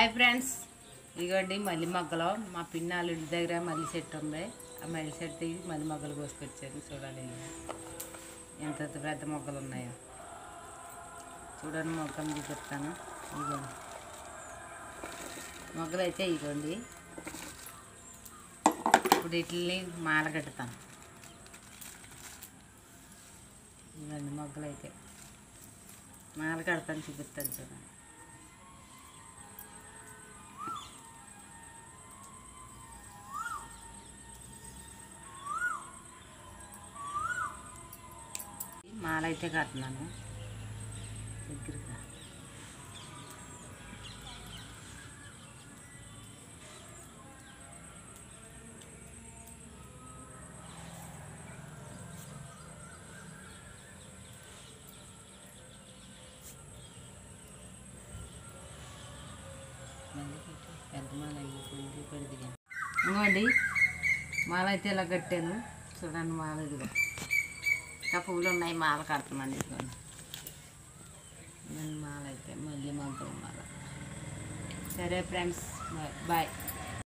Hi friends, ఇదిగోండి మల్లి మొగ్గలు. మా పిన్నాళ్ళ ఇంటి దగ్గర మల్లి చెట్టు ఉంది. ఆ మల్లి చెట్టు మల్లి మొగ్గలు కోసుకొచ్చాను. చూడాలి ఎంత పెద్ద మొగ్గలు ఉన్నాయో. చూడండి, మొగ్గలు చూపిస్తాను. ఇదిగోండి మొగ్గలు అయితే ఇదిగోండి. ఇప్పుడు వీటిని మాల కట్టుతాను. ఇవ్వండి మొగ్గలు అయితే మాల కడతాను, చూపిస్తాను చూడండి. మాల అయితే కడుతున్నాను దగ్గరగా. పెద్ద మాల అయిపోయింది, పెడిదిగా. ఇంకోండి మాల అయితే ఇలా కట్టాను. చూడండి మాల ఇదిగో. ఇంకా పువ్వులు ఉన్నాయి, మాల కడుతున్నాను. ఇదిగోండి మాల అయితే మళ్ళీ మొగ్గలు మాల. సరే ఫ్రెండ్స్, బాయ్.